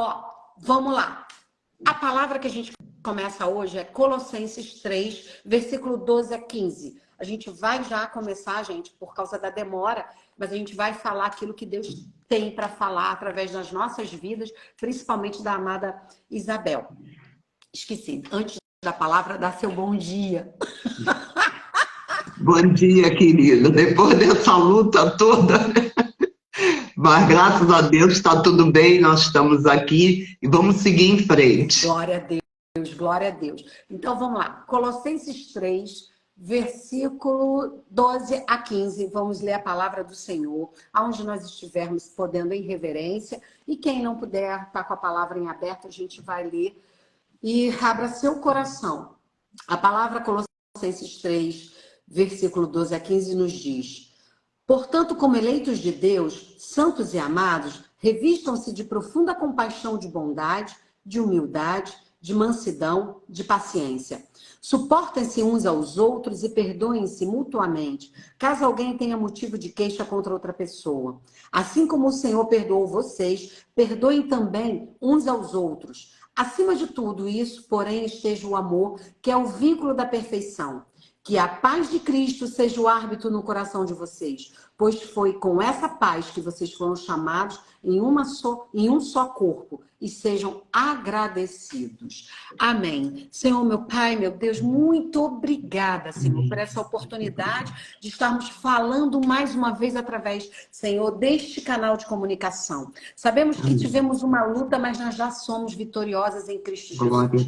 Ó, vamos lá. A palavra que a gente começa hoje é Colossenses 3, versículo 12 a 15. A gente vai já começar, gente, por causa da demora, mas a gente vai falar aquilo que Deus tem para falar através das nossas vidas, principalmente da amada Isabel. Esqueci, antes da palavra, dá seu bom dia. Bom dia, querido. Depois dessa luta toda, né? Mas graças a Deus está tudo bem, nós estamos aqui e vamos seguir em frente. Glória a Deus, glória a Deus. Então vamos lá, Colossenses 3, versículo 12 a 15, vamos ler a palavra do Senhor, aonde nós estivermos podendo em reverência, e quem não puder estar com a palavra em aberto, a gente vai ler, e abra seu coração. A palavra Colossenses 3, versículo 12 a 15 nos diz: portanto, como eleitos de Deus, santos e amados, revistam-se de profunda compaixão, de bondade, de humildade, de mansidão, de paciência. Suportem-se uns aos outros e perdoem-se mutuamente, caso alguém tenha motivo de queixa contra outra pessoa. Assim como o Senhor perdoou vocês, perdoem também uns aos outros. Acima de tudo isso, porém, esteja o amor, que é o vínculo da perfeição. Que a paz de Cristo seja o árbitro no coração de vocês, pois foi com essa paz que vocês foram chamados em um só corpo, e sejam agradecidos. Amém. Senhor, meu Pai, meu Deus, muito obrigada, Senhor, por essa oportunidade de estarmos falando mais uma vez através, Senhor, deste canal de comunicação. Sabemos que tivemos uma luta, mas nós já somos vitoriosas em Cristo Jesus.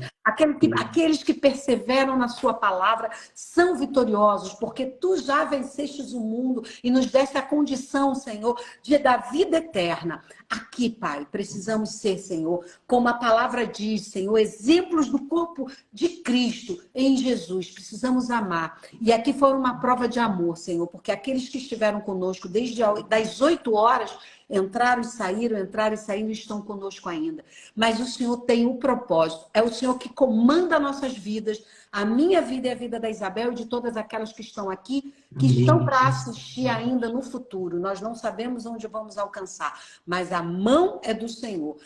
Aqueles que perseveram na sua palavra são vitoriosos, porque tu já vencestes o mundo e nos deste a condição, Senhor, da vida eterna. Aqui, Pai, precisamos ser, Senhor, como a palavra diz, Senhor, exemplos do corpo de Cristo em Jesus. Precisamos amar. E aqui foi uma prova de amor, Senhor, porque aqueles que estiveram conosco desde das 8 horas, entraram e saíram e estão conosco ainda. Mas o Senhor tem um propósito. É o Senhor que comanda nossas vidas, a minha vida e a vida da Isabel e de todas aquelas que estão aqui, que estão para assistir ainda no futuro. Nós não sabemos onde vamos alcançar, mas a mão é do Senhor.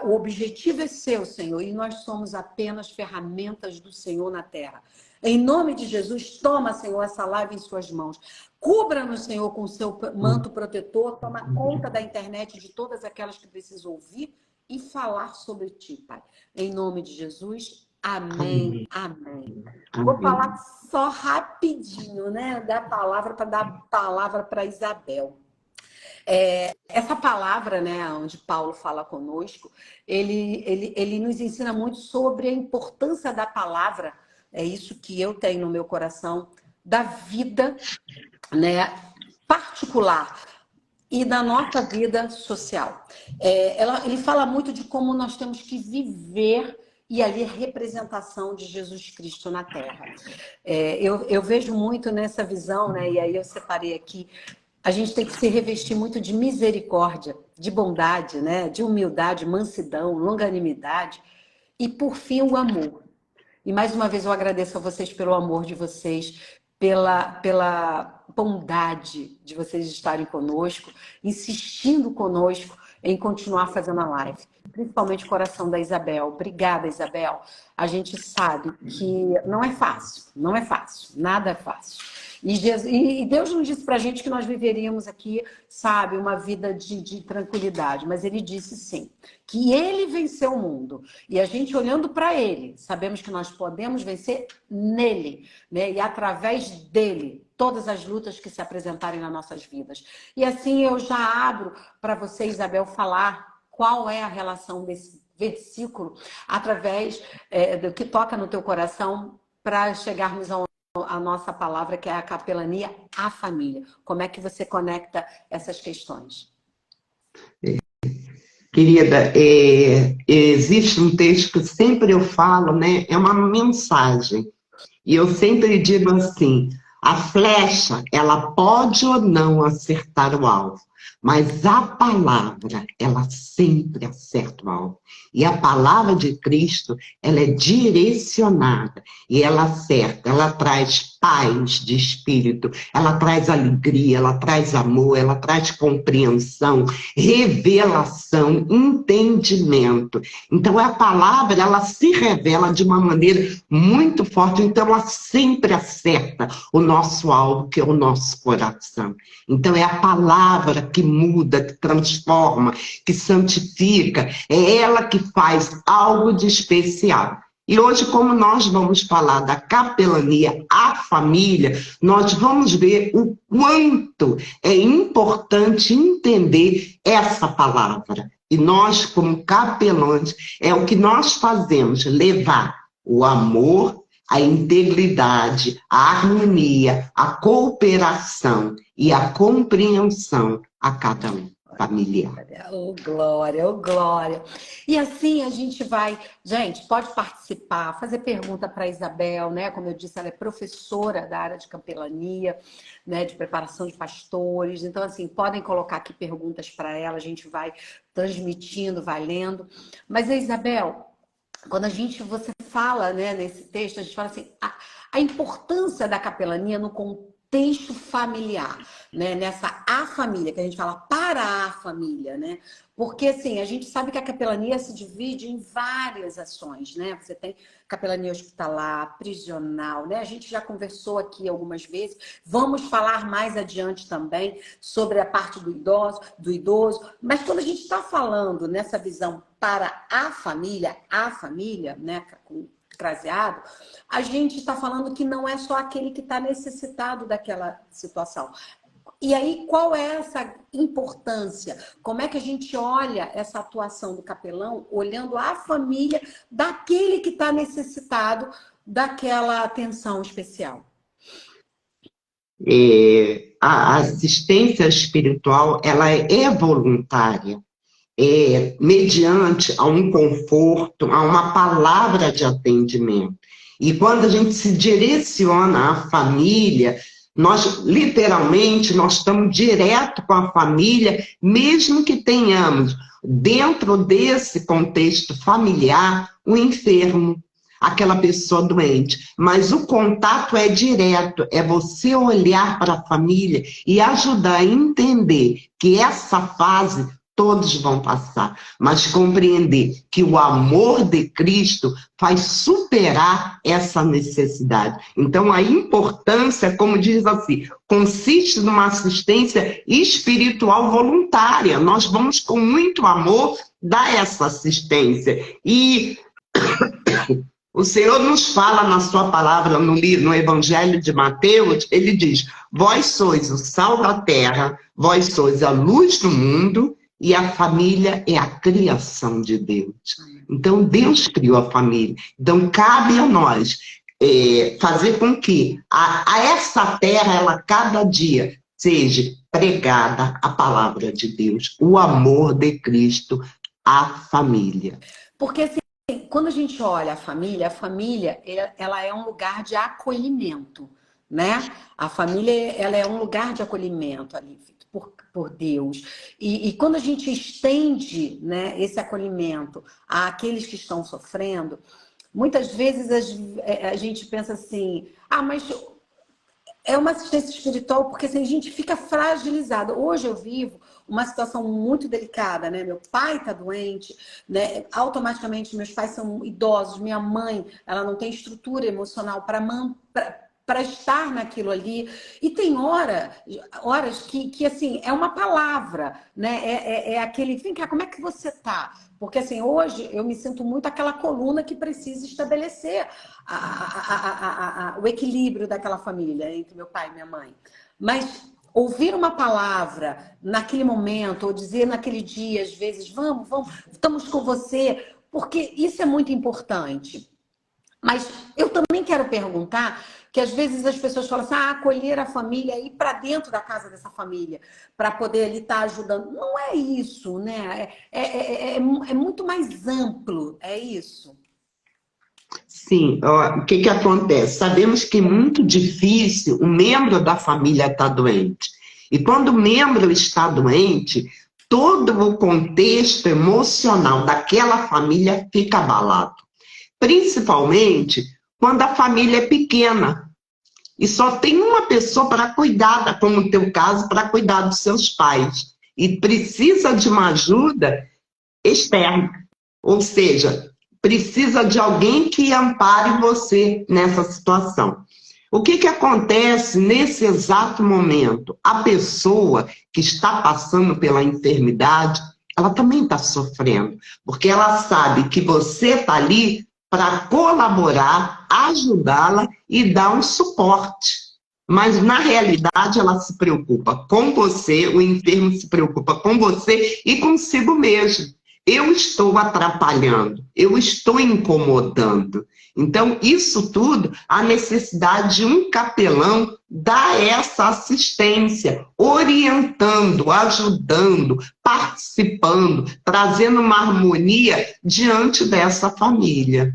O objetivo é seu, Senhor, e nós somos apenas ferramentas do Senhor na terra. Em nome de Jesus, toma, Senhor, essa live em suas mãos. Cubra-nos, Senhor, com o seu manto protetor. Toma conta da internet de todas aquelas que precisam ouvir e falar sobre ti, Pai. Em nome de Jesus, amém, amém. Vou falar só rapidinho, né, da palavra, para dar a palavra para Isabel. Essa palavra, né, onde Paulo fala conosco, ele nos ensina muito sobre a importância da palavra. É isso que eu tenho no meu coração, da vida, né, particular e da nossa vida social. Ele fala muito de como nós temos que viver e ali a representação de Jesus Cristo na Terra. Eu vejo muito nessa visão, né, e aí eu separei aqui, a gente tem que se revestir muito de misericórdia, de bondade, né, de humildade, mansidão, longanimidade e, por fim, o amor. E mais uma vez eu agradeço a vocês pelo amor de vocês, pela bondade de vocês estarem conosco, insistindo conosco em continuar fazendo a live. Principalmente o coração da Isabel. Obrigada, Isabel. A gente sabe que não é fácil, não é fácil, nada é fácil. E Deus não disse pra gente que nós viveríamos aqui, sabe, uma vida de tranquilidade, mas Ele disse sim, que Ele venceu o mundo. E a gente olhando para Ele, sabemos que nós podemos vencer nele, né? E através dele, todas as lutas que se apresentarem nas nossas vidas. E assim eu já abro para você, Isabel, falar qual é a relação desse versículo através do que toca no teu coração para chegarmos a nossa palavra, que é a capelania à família. Como é que você conecta essas questões? Querida, existe um texto que sempre eu falo, né? É uma mensagem. E eu sempre digo assim, a flecha, ela pode ou não acertar o alvo, Mas a palavra, ela sempre acerta o alvo. E a palavra de Cristo, ela é direcionada e ela acerta, ela traz paz de espírito, ela traz alegria, ela traz amor, ela traz compreensão, revelação, entendimento. Então a palavra, ela se revela de uma maneira muito forte, então ela sempre acerta o nosso alvo, que é o nosso coração. Então é a palavra que muda, que transforma, que santifica, é ela que faz algo de especial. E hoje, como nós vamos falar da capelania à família, nós vamos ver o quanto é importante entender essa palavra. E nós, como capelães, é o que nós fazemos, levar o amor, a integridade, a harmonia, a cooperação e a compreensão a cada um familiar. Oh, glória, oh, glória. E assim a gente vai... Gente, pode participar, fazer pergunta para a Isabel, né? Como eu disse, ela é professora da área de capelania, né? De preparação de pastores. Então, assim, podem colocar aqui perguntas para ela, a gente vai transmitindo, vai lendo. Mas, Isabel, quando você fala, né, nesse texto, a gente fala assim, a importância da capelania no contexto familiar, né, nessa a família, que a gente fala para a família, né? Porque, assim, a gente sabe que a capelania se divide em várias ações, né? Você tem capelania hospitalar, prisional, né? A gente já conversou aqui algumas vezes, vamos falar mais adiante também sobre a parte do idoso, mas quando a gente está falando nessa visão para a família, né, com craseado, a gente está falando que não é só aquele que está necessitado daquela situação. E aí, qual é essa importância? Como é que a gente olha essa atuação do capelão, olhando a família daquele que está necessitado daquela atenção especial? A assistência espiritual, ela é voluntária. Mediante a um conforto, a uma palavra de atendimento. E quando a gente se direciona à família, nós literalmente nós estamos direto com a família, mesmo que tenhamos dentro desse contexto familiar um enfermo, aquela pessoa doente, mas o contato é direto, é você olhar para a família e ajudar a entender que essa fase todos vão passar, mas compreender que o amor de Cristo faz superar essa necessidade. Então, a importância, como diz assim, consiste numa assistência espiritual voluntária. Nós vamos, com muito amor, dar essa assistência. E o Senhor nos fala na sua palavra, no Evangelho de Mateus, ele diz, vós sois o sal da terra, vós sois a luz do mundo, e a família é a criação de Deus. Então, Deus criou a família. Então, cabe a nós fazer com que a essa terra, ela cada dia seja pregada a palavra de Deus, o amor de Cristo à família. Porque, assim, quando a gente olha a família, ela é um lugar de acolhimento, né? A família, ela é um lugar de acolhimento ali, por Deus. E quando a gente estende, né, esse acolhimento àqueles que estão sofrendo, muitas vezes a gente pensa assim, mas é uma assistência espiritual porque assim, a gente fica fragilizado. Hoje eu vivo uma situação muito delicada, né? Meu pai está doente, né? Automaticamente meus pais são idosos, minha mãe, ela não tem estrutura emocional para estar naquilo ali. E tem horas que assim, é uma palavra, né? É aquele, vem cá, como é que você tá? Porque assim, hoje eu me sinto muito aquela coluna que precisa estabelecer o equilíbrio daquela família, entre meu pai e minha mãe. Mas ouvir uma palavra naquele momento, ou dizer naquele dia, às vezes, vamos, estamos com você, porque isso é muito importante. Mas eu também quero perguntar que às vezes as pessoas falam assim, acolher a família, ir para dentro da casa dessa família, para poder ali estar ajudando. Não é isso, né? É muito mais amplo, é isso? Sim, o que acontece? Sabemos que é muito difícil, um membro da família está doente. E quando o membro está doente, todo o contexto emocional daquela família fica abalado. Principalmente quando a família é pequena e só tem uma pessoa para cuidar, como no teu caso, para cuidar dos seus pais. E precisa de uma ajuda externa. Ou seja, precisa de alguém que ampare você nessa situação. O que acontece nesse exato momento? A pessoa que está passando pela enfermidade, ela também está sofrendo, porque ela sabe que você está ali para colaborar, ajudá-la e dar um suporte. Mas, na realidade, ela se preocupa com você, o enfermo se preocupa com você e consigo mesmo. Eu estou atrapalhando, eu estou incomodando. Então, isso tudo, a necessidade de um capelão dar essa assistência, orientando, ajudando, participando, trazendo uma harmonia diante dessa família.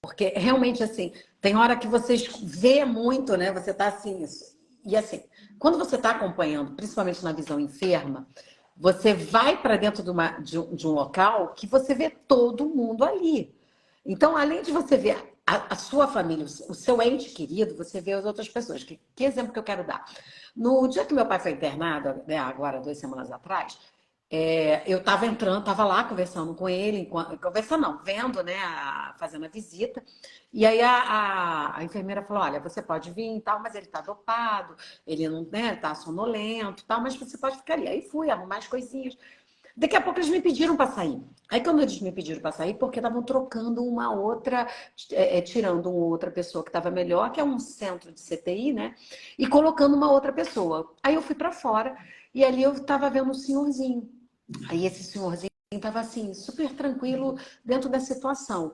Porque realmente, assim, tem hora que vocês vê muito, né? Você tá assim, e assim, quando você está acompanhando, principalmente na visão enferma, você vai para dentro de um local que você vê todo mundo ali. Então, além de você ver a sua família, o seu ente querido, você vê as outras pessoas. Que exemplo que eu quero dar? No dia que meu pai foi internado, né, agora 2 semanas atrás, eu estava lá conversando com ele, conversando não, vendo, né, fazendo a visita, e aí a enfermeira falou, olha, você pode vir e tal, mas ele está dopado, ele não, né, tá sonolento e tal, mas você pode ficar ali. Aí fui arrumar as coisinhas. Daqui a pouco eles me pediram para sair. Aí quando eles me pediram para sair, porque estavam trocando uma outra, tirando uma outra pessoa que estava melhor, que é um centro de CTI, né, e colocando uma outra pessoa. Aí eu fui para fora, e ali eu estava vendo um senhorzinho. Aí esse senhorzinho estava assim, super tranquilo dentro da situação.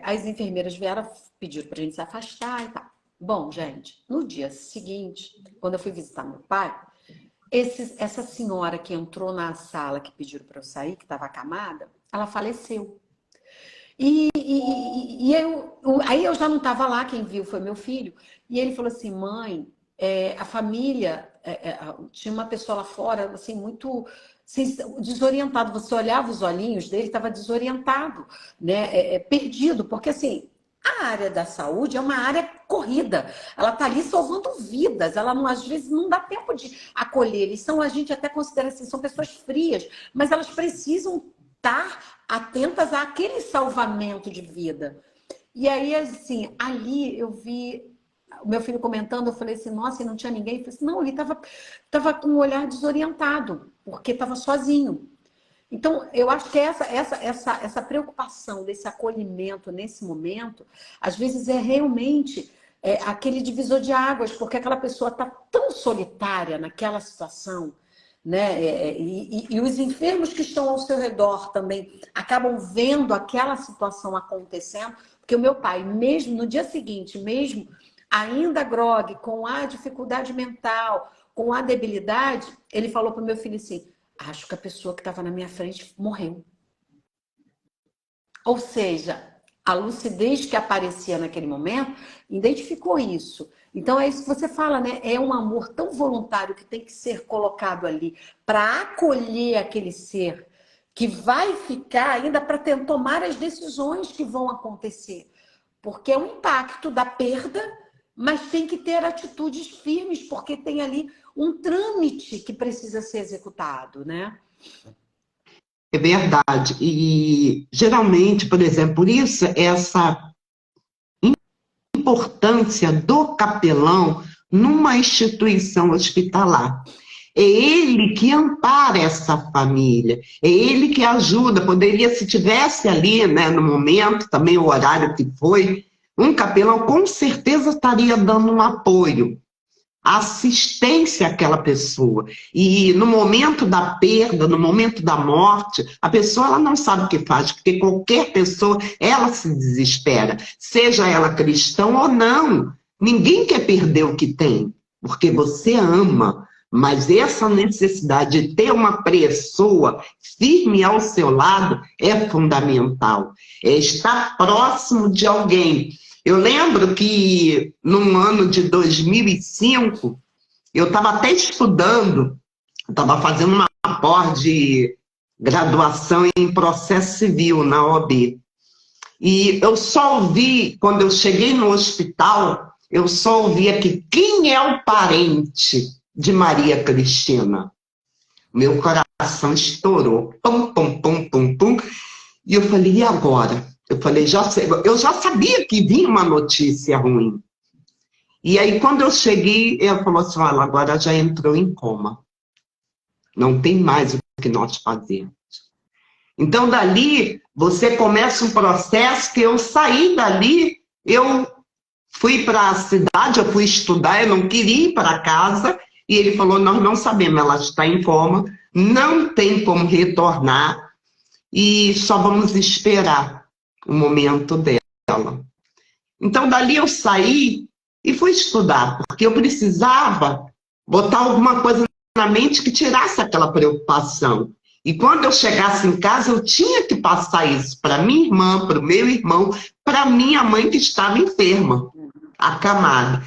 As enfermeiras vieram, pediram para a gente se afastar e tal. Bom, gente, no dia seguinte, quando eu fui visitar meu pai, essa senhora que entrou na sala, que pediram para eu sair, que estava acamada, ela faleceu. Aí eu já não estava lá, quem viu foi meu filho. E ele falou assim, mãe, a família, tinha uma pessoa lá fora, assim, muito desorientado. Você olhava os olhinhos dele, estava desorientado, né? Perdido, porque assim, a área da saúde é uma área corrida. Ela está ali salvando vidas. Ela não, às vezes não dá tempo de acolher. Eles são, a gente até considera assim, são pessoas frias, mas elas precisam estar atentas àquele salvamento de vida. E aí, assim, ali eu vi o meu filho comentando, eu falei assim, nossa, e não tinha ninguém? Eu falei assim, não, ele estava com um olhar desorientado, porque estava sozinho. Então, eu acho que essa preocupação desse acolhimento nesse momento, às vezes é realmente aquele divisor de águas, porque aquela pessoa está tão solitária naquela situação, né? E os enfermos que estão ao seu redor também acabam vendo aquela situação acontecendo, porque o meu pai, mesmo no dia seguinte, mesmo ainda grogue, com a dificuldade mental, com a debilidade, ele falou para o meu filho assim, acho que a pessoa que estava na minha frente morreu. Ou seja, a lucidez que aparecia naquele momento identificou isso. Então é isso que você fala, né? É um amor tão voluntário que tem que ser colocado ali para acolher aquele ser que vai ficar ainda para tomar as decisões que vão acontecer. Porque é um impacto da perda, mas tem que ter atitudes firmes, porque tem ali um trâmite que precisa ser executado, né? É verdade. E, geralmente, por exemplo, por isso, essa importância do capelão numa instituição hospitalar. É ele que ampara essa família, é ele que ajuda. Poderia, se tivesse ali, né, no momento, também o horário que foi, um capelão com certeza estaria dando um apoio, assistência àquela pessoa. E no momento da perda, no momento da morte, a pessoa ela não sabe o que faz, porque qualquer pessoa, ela se desespera, seja ela cristã ou não. Ninguém quer perder o que tem, porque você ama. Mas essa necessidade de ter uma pessoa firme ao seu lado é fundamental. É estar próximo de alguém. Eu lembro que, no ano de 2005, Eu estava até estudando, estava fazendo uma pós-graduação em processo civil na OAB. E eu só ouvi, quando eu cheguei no hospital, eu só ouvi aqui, quem é o parente de Maria Cristina? Meu coração estourou, pum, pum, pum, pum, pum. E eu falei, e agora? Eu falei, eu já sabia que vinha uma notícia ruim. E aí, quando eu cheguei, ela falou assim, olha, agora já entrou em coma. Não tem mais o que nós fazemos. Então, dali, você começa um processo que eu saí dali, eu fui para a cidade, eu fui estudar, eu não queria ir para casa, e ele falou, nós não sabemos, ela está em coma, não tem como retornar, e só vamos esperar o momento dela. Então, dali eu saí e fui estudar, porque eu precisava botar alguma coisa na mente que tirasse aquela preocupação. E quando eu chegasse em casa, eu tinha que passar isso para minha irmã, para o meu irmão, para minha mãe que estava enferma, acamada.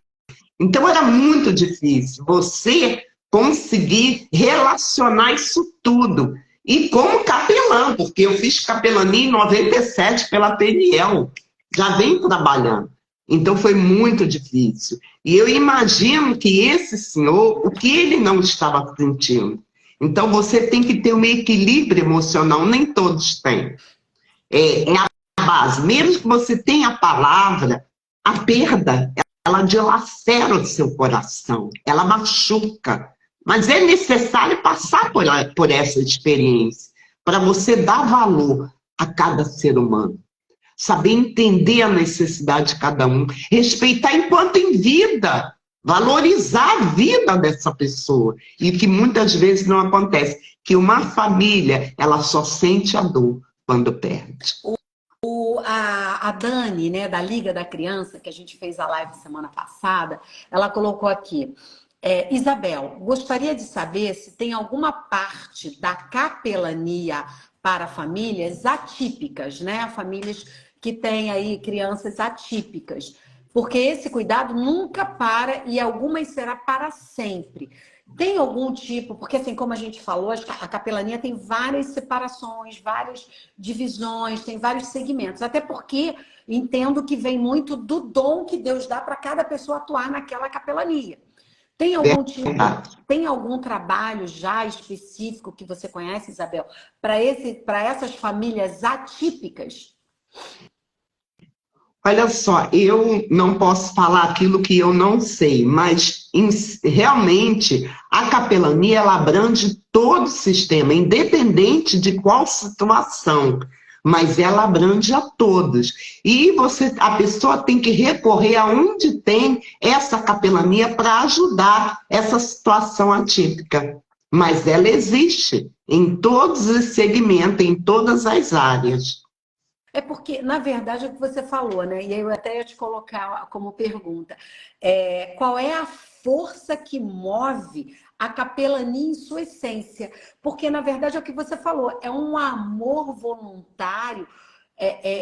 Então era muito difícil você conseguir relacionar isso tudo. E como capelã, porque eu fiz capelania em 97 pela PNL, já venho trabalhando. Então foi muito difícil. E eu imagino que esse senhor, o que ele não estava sentindo. Então, você tem que ter um equilíbrio emocional, nem todos têm. É a base. Mesmo que você tenha a palavra, a perda, ela dilacera o seu coração, ela machuca. Mas é necessário passar por essa experiência, para você dar valor a cada ser humano. Saber entender a necessidade de cada um, respeitar enquanto em vida. Valorizar a vida dessa pessoa. E que muitas vezes não acontece. Que uma família, ela só sente a dor quando perde. A Dani, né, da Liga da Criança, que a gente fez a live semana passada, ela colocou aqui, Isabel, gostaria de saber se tem alguma parte da capelania para famílias atípicas, né? Famílias que têm aí crianças atípicas. Porque esse cuidado nunca para e algumas será para sempre. Tem algum tipo, porque assim, como a gente falou, a capelania tem várias separações, várias divisões, tem vários segmentos. Até porque entendo que vem muito do dom que Deus dá para cada pessoa atuar naquela capelania. Tem algum tipo, tem algum trabalho já específico que você conhece, Isabel, para essas famílias atípicas? Olha só, eu não posso falar aquilo que eu não sei, mas realmente a capelania ela abrange todo o sistema, independente de qual situação, mas ela abrange a todos. E a pessoa tem que recorrer aonde tem essa capelania para ajudar essa situação atípica. Mas ela existe em todos os segmentos, em todas as áreas. É porque, na verdade, é o que você falou, né? E aí eu até ia te colocar como pergunta. Qual é a força que move a capelania em sua essência? Porque, na verdade, é o que você falou. É um amor voluntário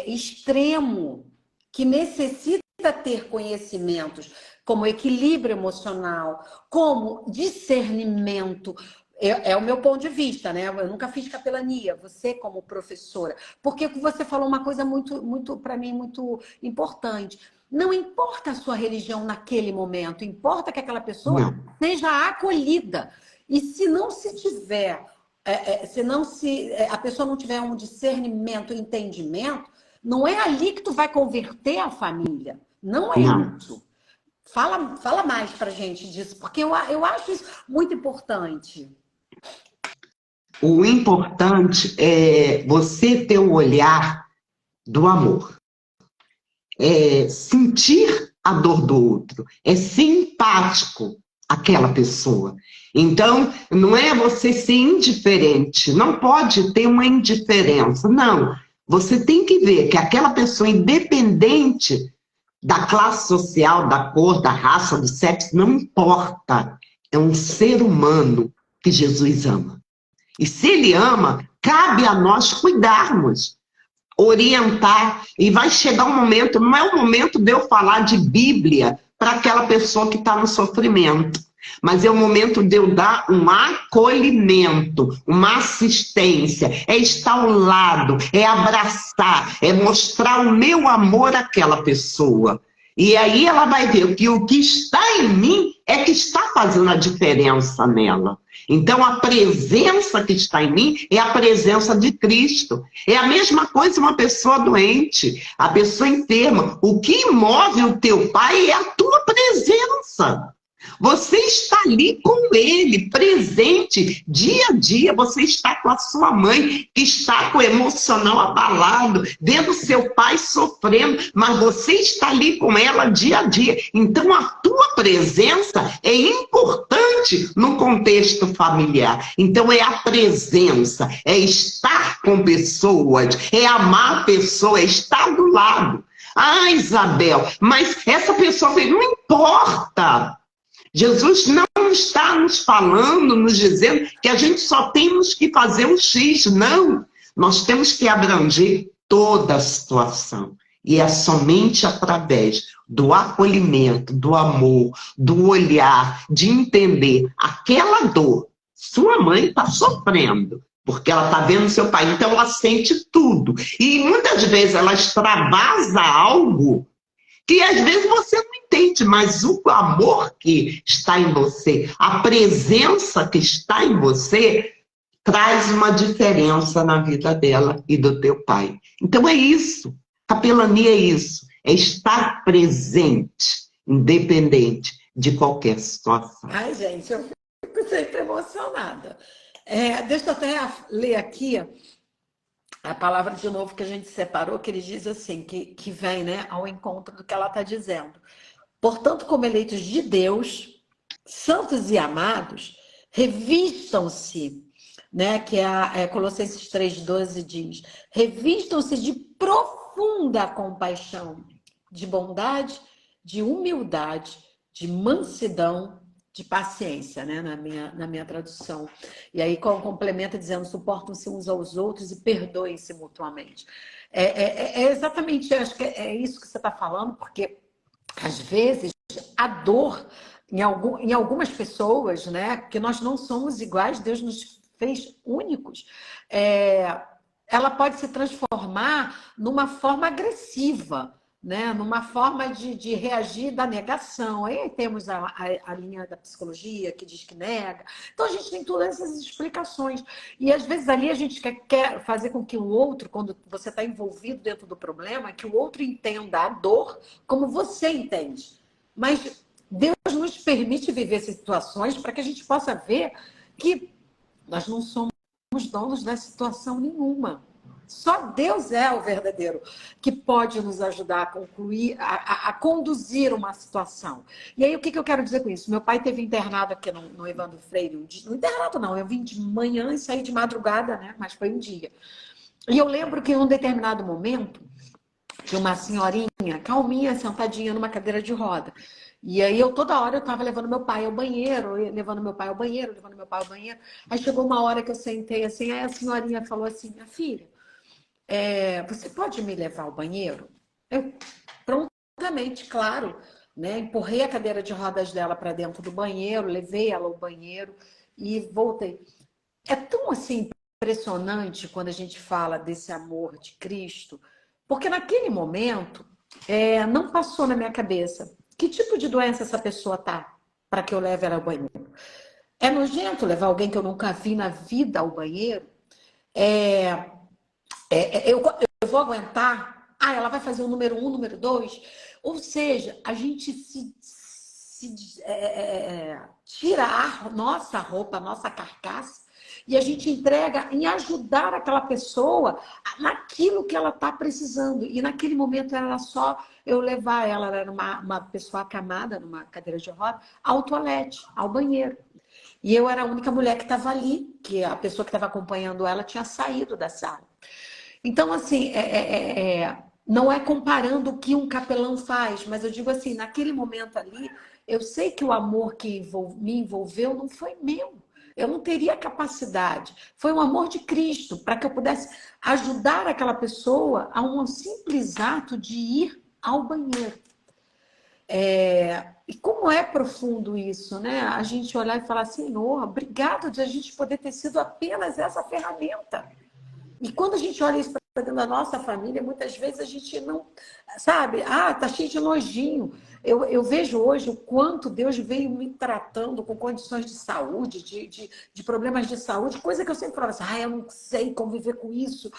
extremo que necessita ter conhecimentos como equilíbrio emocional, como discernimento. É o meu ponto de vista, né? Eu nunca fiz capelania, você como professora. Porque você falou uma coisa muito para mim, muito importante. Não importa a sua religião naquele momento, importa que aquela pessoa seja acolhida. E se não se tiver, a pessoa não tiver um discernimento, entendimento, não é ali que tu vai converter a família. Não é isso. Fala mais pra gente disso, porque eu acho isso muito importante. O importante é você ter o olhar do amor. É sentir a dor do outro. É ser empático àquela pessoa. Então, não é você ser indiferente. Não pode ter uma indiferença. Não. Você tem que ver que aquela pessoa, independente da classe social, da cor, da raça, do sexo, não importa. É um ser humano que Jesus ama. E se ele ama, cabe a nós cuidarmos, orientar. E vai chegar um momento, não é o momento de eu falar de Bíblia para aquela pessoa que está no sofrimento. Mas é o momento de eu dar um acolhimento, uma assistência, é estar ao lado, é abraçar, é mostrar o meu amor àquela pessoa. E aí ela vai ver que o que está em mim é que está fazendo a diferença nela. Então a presença que está em mim é a presença de Cristo. É a mesma coisa uma pessoa doente, a pessoa enferma. O que move o teu pai é a tua presença. Você está ali com ele, presente, dia a dia. Você está com a sua mãe, que está com o emocional abalado, vendo seu pai sofrendo, mas você está ali com ela dia a dia. Então, a tua presença é importante no contexto familiar. Então, é a presença, é estar com pessoas, é amar a pessoa, é estar do lado. Ah, Isabel, mas essa pessoa não importa. Jesus não está nos falando, nos dizendo que a gente só temos que fazer um X. Não, nós temos que abranger toda a situação. E é somente através do acolhimento, do amor, do olhar, de entender aquela dor. Sua mãe está sofrendo, porque ela está vendo seu pai, então ela sente tudo. E muitas vezes ela extravasa algo que às vezes você não entende, mas o amor que está em você, a presença que está em você, traz uma diferença na vida dela e do teu pai. Então é isso, capelania é isso, é estar presente, independente de qualquer situação. Ai, gente, eu fico sempre emocionada. Deixa eu até ler aqui a palavra de novo que a gente separou, que ele diz assim, que vem, né, ao encontro do que ela está dizendo. Portanto, como eleitos de Deus, santos e amados, revistam-se, né, que Colossenses 3,12 diz, revistam-se de profunda compaixão, de bondade, de humildade, de mansidão, de paciência, né, na minha tradução. E aí complementa dizendo, suportam-se uns aos outros e perdoem-se mutuamente. Exatamente, acho que é isso que você está falando, porque às vezes a dor em algumas pessoas, né, porque nós não somos iguais, Deus nos fez únicos, ela pode se transformar numa forma agressiva, né? Numa forma de reagir da negação. Aí temos a linha da psicologia que diz que nega. Então, a gente tem todas essas explicações. E, às vezes, ali a gente quer fazer com que o outro, quando você está envolvido dentro do problema, que o outro entenda a dor como você entende. Mas Deus nos permite viver situações para que a gente possa ver que nós não somos donos da situação nenhuma. Só Deus é o verdadeiro que pode nos ajudar a concluir, a conduzir uma situação. E aí, o que eu quero dizer com isso? Meu pai teve internado aqui no Evandro Freire. No internado não, eu vim de manhã e saí de madrugada, né? Mas foi um dia. E eu lembro que em um determinado momento, tinha uma senhorinha calminha, sentadinha numa cadeira de roda. E aí, toda hora eu estava levando meu pai ao banheiro, levando meu pai ao banheiro. Aí chegou uma hora que eu sentei assim, aí a senhorinha falou assim, minha filha, você pode me levar ao banheiro? Eu, prontamente, claro, né? Empurrei a cadeira de rodas dela para dentro do banheiro, levei ela ao banheiro e voltei. É tão assim impressionante quando a gente fala desse amor de Cristo, porque naquele momento não passou na minha cabeça que tipo de doença essa pessoa tá para que eu leve ela ao banheiro. É nojento levar alguém que eu nunca vi na vida ao banheiro? Eu vou aguentar? Ela vai fazer o número 1, número 2? Ou seja, a gente tira a nossa roupa, a nossa carcaça, e a gente entrega em ajudar aquela pessoa naquilo que ela está precisando. E naquele momento era só eu levar ela era uma pessoa acamada, numa cadeira de roda, ao toalete, ao banheiro. E eu era a única mulher que estava ali, que a pessoa que estava acompanhando ela tinha saído da sala. Então, assim, não é comparando o que um capelão faz, mas eu digo assim, naquele momento ali, eu sei que o amor que me envolveu não foi meu. Eu não teria capacidade. Foi um amor de Cristo, para que eu pudesse ajudar aquela pessoa a um simples ato de ir ao banheiro. E como é profundo isso, né? A gente olhar e falar, Senhor, obrigado de a gente poder ter sido apenas essa ferramenta. E quando a gente olha isso para dentro da nossa família, muitas vezes a gente não... Sabe? Tá cheio de nojinho. Eu vejo hoje o quanto Deus veio me tratando com condições de saúde, de problemas de saúde, coisa que eu sempre falava assim, eu não sei conviver com isso,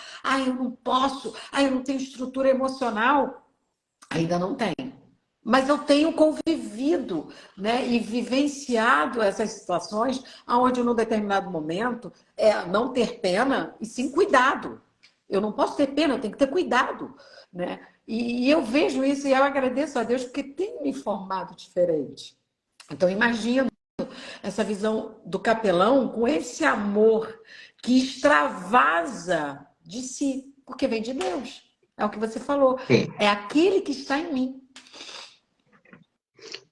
eu não posso, eu não tenho estrutura emocional. Ainda não tenho. Mas eu tenho convivido, né, e vivenciado essas situações onde, num determinado momento, não ter pena e sim cuidado. Eu não posso ter pena, eu tenho que ter cuidado, né? E eu vejo isso e eu agradeço a Deus porque tem me formado diferente. Então, imagino essa visão do capelão com esse amor que extravasa de si, porque vem de Deus. É o que você falou. É aquele que está em mim.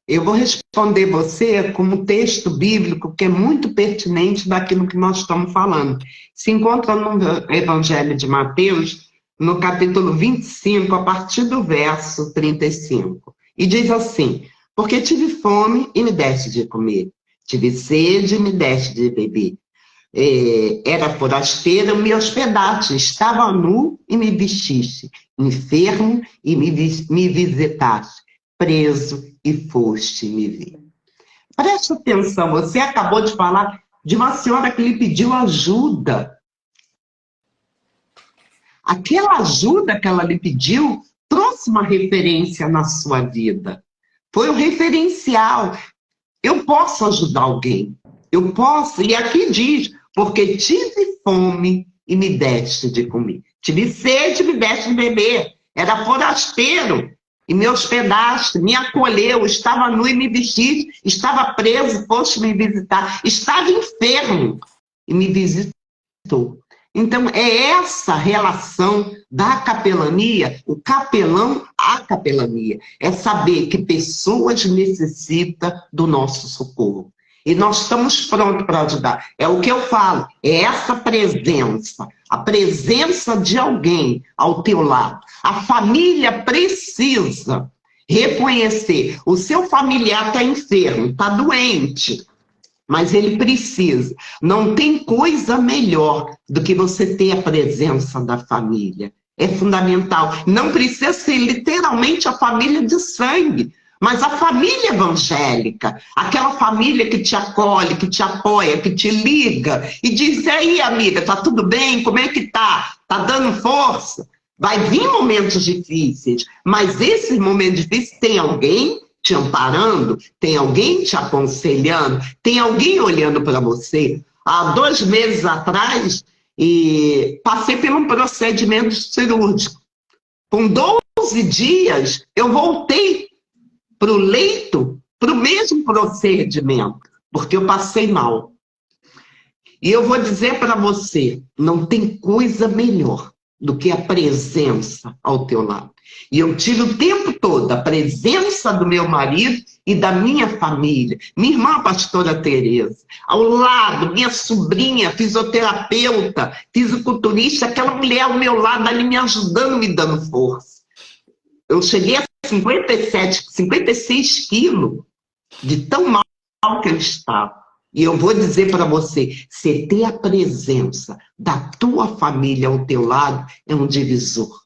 Eu vou responder você com um texto bíblico que é muito pertinente daquilo que nós estamos falando. Se encontra no Evangelho de Mateus, no capítulo 25, a partir do verso 35. E diz assim, porque tive fome e me deste de comer, tive sede e me deste de beber. Era forasteiro, me hospedaste, estava nu e me vestiste, enfermo e me visitaste, preso e foste me ver. Preste atenção, você acabou de falar de uma senhora que lhe pediu ajuda. Aquela ajuda que ela lhe pediu trouxe uma referência na sua vida. Foi um referencial. Eu posso ajudar alguém. Eu posso, e aqui diz, porque tive fome e me deste de comer. Tive sede e me deste de beber. Era forasteiro e me hospedaste, me acolheu, estava nu e me vestiste, estava preso, foste me visitar, estava enfermo e me visitou. Então, é essa relação da capelania, o capelão à capelania. É saber que pessoas necessitam do nosso socorro. E nós estamos prontos para ajudar. É o que eu falo, é essa presença, a presença de alguém ao teu lado. A família precisa reconhecer. O seu familiar está enfermo, está doente, mas ele precisa. Não tem coisa melhor do que você ter a presença da família. É fundamental. Não precisa ser literalmente a família de sangue, mas a família evangélica, aquela família que te acolhe, que te apoia, que te liga e diz, e aí, amiga, tá tudo bem? Como é que tá? Tá dando força? Vai vir momentos difíceis, mas esses momentos difíceis tem alguém te amparando, tem alguém te aconselhando, tem alguém olhando para você. Há 2 meses atrás, passei por um procedimento cirúrgico. Com 12 dias, eu voltei para o leito, para o mesmo procedimento, porque eu passei mal. E eu vou dizer para você, não tem coisa melhor do que a presença ao teu lado. E eu tive o tempo todo a presença do meu marido e da minha família. Minha irmã, a pastora Tereza, ao lado, minha sobrinha, fisioterapeuta, fisiculturista, aquela mulher ao meu lado ali me ajudando, me dando força. Eu cheguei a 57, 56 quilos de tão mal que eu estava. E eu vou dizer para você, você ter a presença da tua família ao teu lado é um divisor.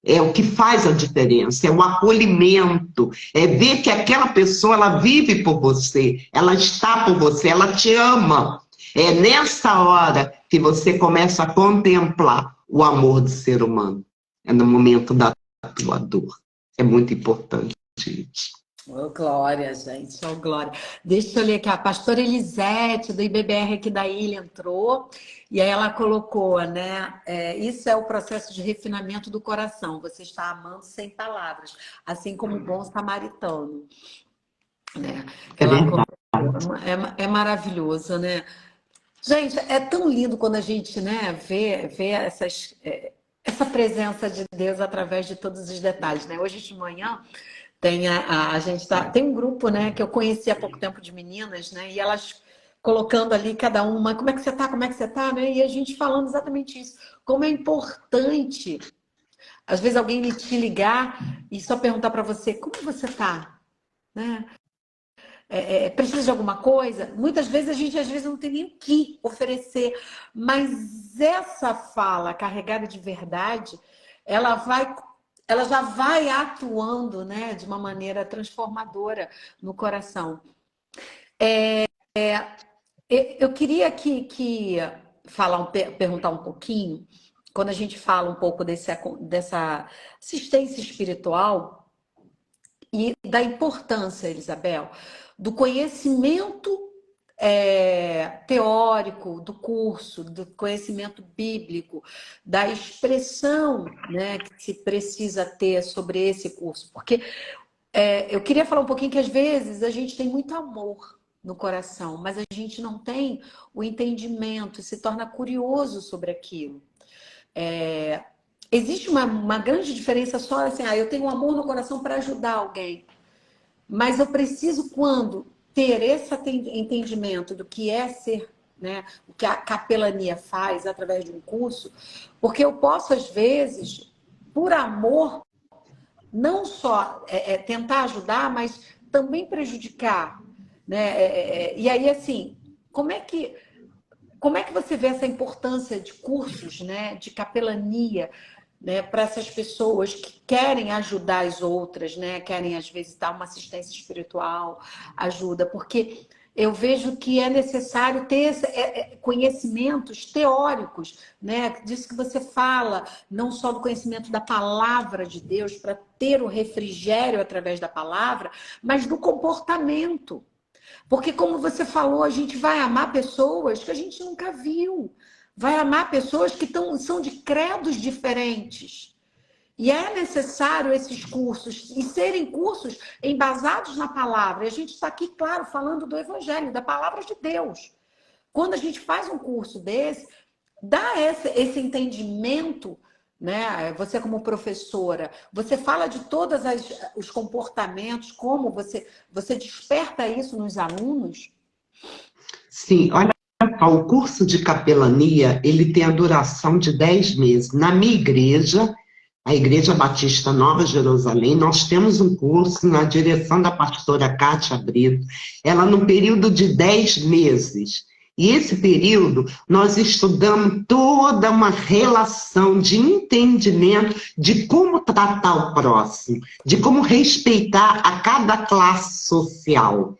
É o que faz a diferença, é o acolhimento, é ver que aquela pessoa, ela vive por você, ela está por você, ela te ama. É nessa hora que você começa a contemplar o amor do ser humano. É no momento da tua dor. É muito importante isso. Oh, glória, gente, oh, glória. Deixa eu ler aqui, a pastora Elisete, do IBBR aqui da ilha, entrou, e aí ela colocou, né, isso é o processo de refinamento do coração, você está amando sem palavras, assim como o bom samaritano. Né? Ela colocou, é maravilhoso, né? Gente, é tão lindo quando a gente, né, vê essa presença de Deus através de todos os detalhes, né? Hoje de manhã, tem um grupo, né, que eu conheci há pouco tempo de meninas, né, e elas colocando ali cada uma, como é que você tá, né, e a gente falando exatamente isso, como é importante, às vezes alguém te ligar e só perguntar para você, como você tá? né? Precisa de alguma coisa? Muitas vezes a gente às vezes não tem nem o que oferecer, mas essa fala carregada de verdade, ela já vai atuando, né, de uma maneira transformadora no coração. Eu queria perguntar um pouquinho, quando a gente fala um pouco dessa assistência espiritual e da importância, Isabel, do conhecimento teórico do curso, do conhecimento bíblico, da expressão, né, que se precisa ter sobre esse curso. Porque eu queria falar um pouquinho que às vezes a gente tem muito amor no coração, mas a gente não tem o entendimento, se torna curioso sobre aquilo. Existe uma grande diferença só assim, eu tenho um amor no coração para ajudar alguém, mas eu preciso ter esse entendimento do que é ser, né, o que a capelania faz através de um curso, porque eu posso às vezes, por amor, não só tentar ajudar, mas também prejudicar, né? E aí, assim, como é que você vê essa importância de cursos, né, de capelania, né, para essas pessoas que querem ajudar as outras, né, querem às vezes dar uma assistência espiritual, ajuda, porque eu vejo que é necessário ter conhecimentos teóricos, né, disso que você fala, não só do conhecimento da palavra de Deus, para ter o refrigério através da palavra, mas do comportamento. Porque, como você falou, a gente vai amar pessoas que a gente nunca viu. Vai amar pessoas que são de credos diferentes. E é necessário esses cursos, e serem cursos embasados na palavra. E a gente está aqui, claro, falando do Evangelho, da palavra de Deus. Quando a gente faz um curso desse, dá esse entendimento, né? Você como professora, você fala de todos os comportamentos, como você desperta isso nos alunos? Sim, olha só, o curso de capelania, ele tem a duração de 10 meses. Na minha igreja, a Igreja Batista Nova Jerusalém, nós temos um curso na direção da pastora Cátia Brito, ela no período de 10 meses. E esse período, nós estudamos toda uma relação de entendimento de como tratar o próximo, de como respeitar a cada classe social.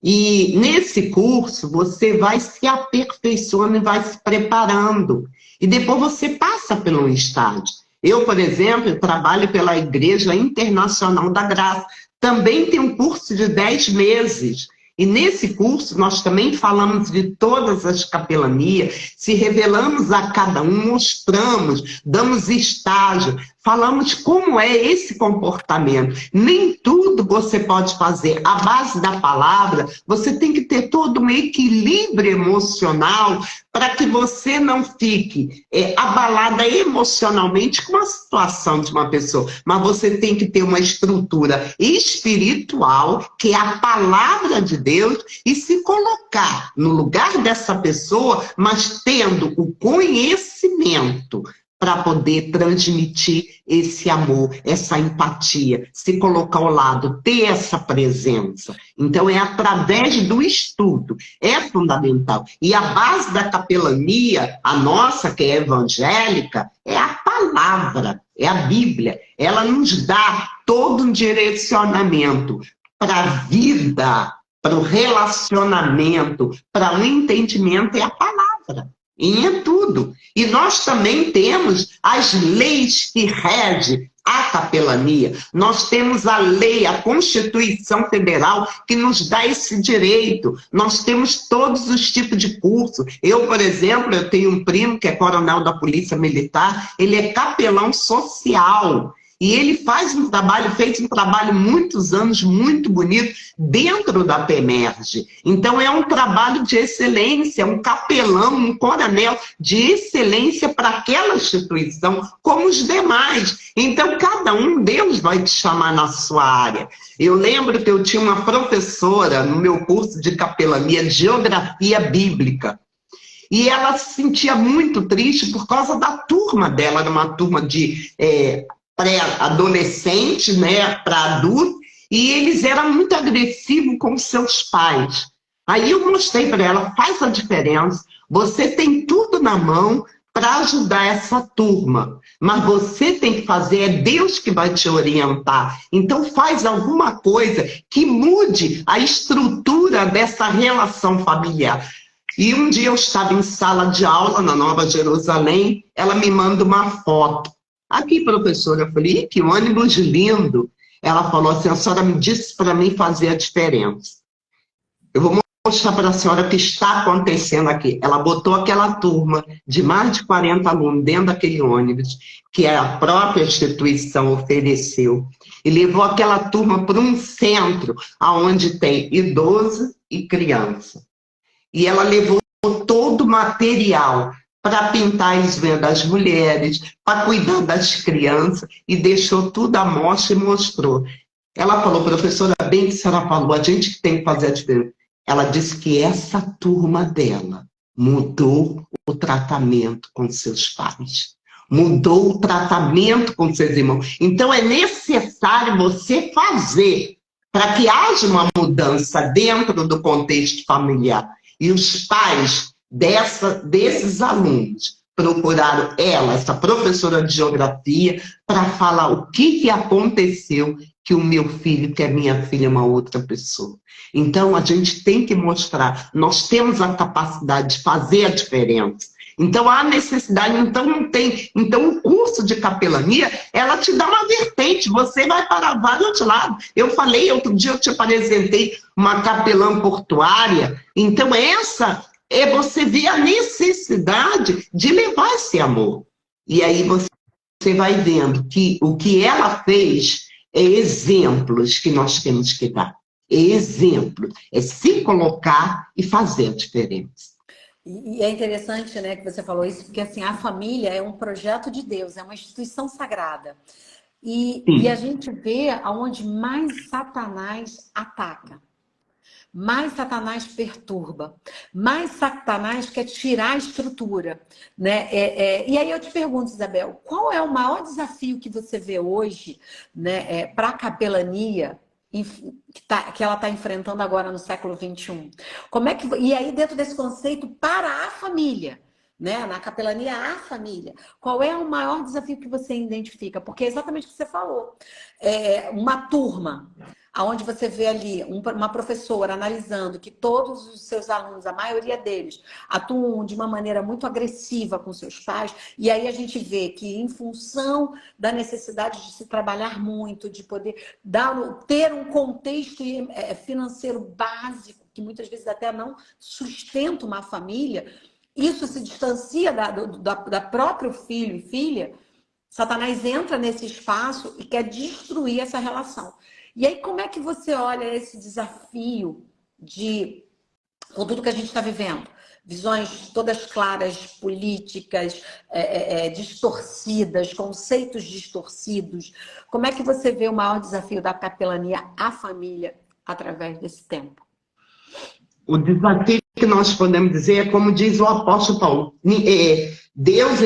E nesse curso, você vai se aperfeiçoando e vai se preparando. E depois você passa pelo estágio. Eu, por exemplo, trabalho pela Igreja Internacional da Graça. Também tem um curso de 10 meses. E nesse curso, nós também falamos de todas as capelanias, se revelamos a cada um, mostramos, damos estágio, falamos como é esse comportamento. Nem tudo você pode fazer. À base da palavra, você tem que ter todo um equilíbrio emocional para que você não fique abalada emocionalmente com a situação de uma pessoa. Mas você tem que ter uma estrutura espiritual, que é a palavra de Deus, e se colocar no lugar dessa pessoa, mas tendo o conhecimento para poder transmitir esse amor, essa empatia, se colocar ao lado, ter essa presença. Então, é através do estudo, é fundamental. E a base da capelania, a nossa, que é evangélica, é a palavra, é a Bíblia. Ela nos dá todo um direcionamento para a vida, para o relacionamento, para o entendimento, é a palavra. E é tudo. E nós também temos as leis que regem a capelania. Nós temos a lei, a Constituição Federal, que nos dá esse direito. Nós temos todos os tipos de curso. Eu, por exemplo, eu tenho um primo que é coronel da Polícia Militar, ele é capelão social. E ele fez um trabalho muitos anos, muito bonito, dentro da PEMERGE. Então, é um trabalho de excelência, um capelão, um coronel de excelência para aquela instituição, como os demais. Então, cada um, Deus vai te chamar na sua área. Eu lembro que eu tinha uma professora no meu curso de capelania, de Geografia Bíblica. E ela se sentia muito triste por causa da turma dela, era uma turma de pré-adolescente, né, para adulto, e eles eram muito agressivos com seus pais. Aí eu mostrei para ela, faz a diferença, você tem tudo na mão para ajudar essa turma, mas você tem que fazer, é Deus que vai te orientar. Então faz alguma coisa que mude a estrutura dessa relação familiar. E um dia eu estava em sala de aula na Nova Jerusalém, ela me manda uma foto. Aqui, professora, eu falei, que ônibus lindo. Ela falou assim, a senhora me disse para mim fazer a diferença. Eu vou mostrar para a senhora o que está acontecendo aqui. Ela botou aquela turma de mais de 40 alunos dentro daquele ônibus, que a própria instituição ofereceu, e levou aquela turma para um centro, onde tem idoso e criança. E ela levou todo o material para pintar as vendas das mulheres, para cuidar das crianças, e deixou tudo à mostra e mostrou. Ela falou, professora, bem que a senhora falou, a gente que tem que fazer a diferença. Ela disse que essa turma dela mudou o tratamento com seus pais, mudou o tratamento com seus irmãos. Então é necessário você fazer para que haja uma mudança dentro do contexto familiar. E os pais desses alunos procuraram ela, essa professora de geografia, para falar o que aconteceu, que o meu filho, que a minha filha, é uma outra pessoa. Então, a gente tem que mostrar, nós temos a capacidade de fazer a diferença. Então, há necessidade, então não tem. Então, o curso de capelania, ela te dá uma vertente, você vai para vários lados. Eu falei, outro dia eu te apresentei uma capelã portuária, então essa é você ver a necessidade de levar esse amor. E aí você vai vendo que o que ela fez é exemplos que nós temos que dar. É exemplo, é se colocar e fazer a diferença. E é interessante, né, que você falou isso, porque assim, a família é um projeto de Deus, é uma instituição sagrada. E a gente vê aonde mais Satanás ataca, mais Satanás perturba, mais Satanás quer tirar a estrutura, né? E aí eu te pergunto, Isabel, qual é o maior desafio que você vê hoje, né, para a capelania que ela está enfrentando agora no século XXI? E aí, dentro desse conceito, para a família, né? Na capelania, a família, qual é o maior desafio que você identifica? Porque é exatamente o que você falou. Uma turma, onde você vê ali uma professora analisando que todos os seus alunos, a maioria deles, atuam de uma maneira muito agressiva com seus pais, e aí a gente vê que, em função da necessidade de se trabalhar muito, de poder ter um contexto financeiro básico, que muitas vezes até não sustenta uma família, isso se distancia da próprio filho e filha. Satanás entra nesse espaço e quer destruir essa relação. E aí, como é que você olha esse desafio com tudo que a gente está vivendo? Visões todas claras, políticas, distorcidas, conceitos distorcidos. Como é que você vê o maior desafio da capelania à família através desse tempo? O desafio que nós podemos dizer é, como diz o apóstolo Paulo, Deus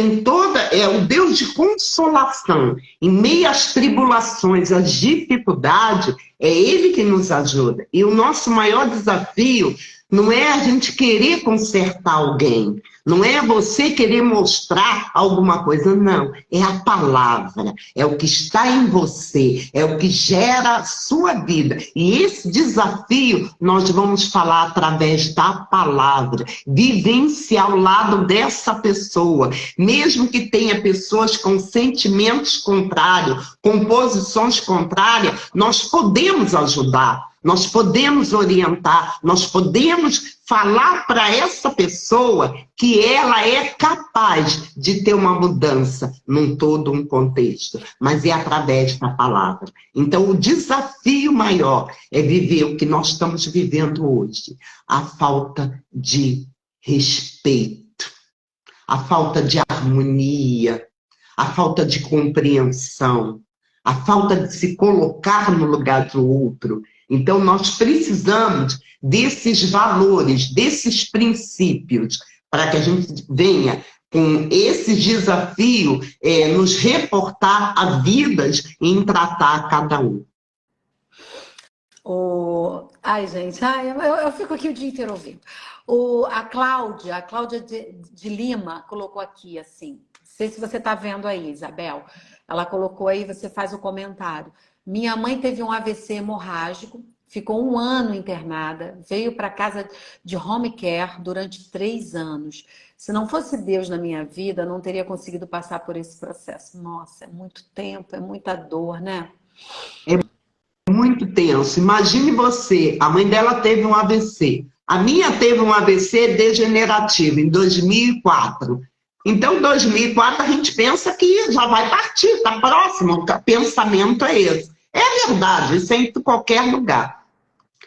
é o Deus de consolação. Em meio às tribulações, às dificuldades, é Ele que nos ajuda. E o nosso maior desafio não é a gente querer consertar alguém, não é você querer mostrar alguma coisa, não. É a palavra, é o que está em você, é o que gera a sua vida. E esse desafio nós vamos falar através da palavra, vivenciar ao lado dessa pessoa, mesmo que tenha pessoas com sentimentos contrários, com posições contrárias, nós podemos ajudar. Nós podemos orientar, nós podemos falar para essa pessoa que ela é capaz de ter uma mudança num todo um contexto, mas é através da palavra. Então, o desafio maior é viver o que nós estamos vivendo hoje, a falta de respeito, a falta de harmonia, a falta de compreensão, a falta de se colocar no lugar do outro. Então, nós precisamos desses valores, desses princípios, para que a gente venha com esse desafio, nos reportar a vidas e em tratar cada um. Ai, gente, eu fico aqui o dia inteiro ouvindo. A Cláudia de Lima colocou aqui assim. Não sei se você está vendo aí, Isabel. Ela colocou aí, você faz o comentário. Minha mãe teve um AVC hemorrágico, ficou 1 ano internada, veio para casa de home care durante 3 anos. Se não fosse Deus na minha vida, não teria conseguido passar por esse processo. Nossa, é muito tempo, é muita dor, né? Muito tenso. Imagine você, a mãe dela teve um AVC. A minha teve um AVC degenerativo em 2004. Então, 2004, a gente pensa que já vai partir, está próximo, o pensamento é esse. É verdade, isso é em qualquer lugar.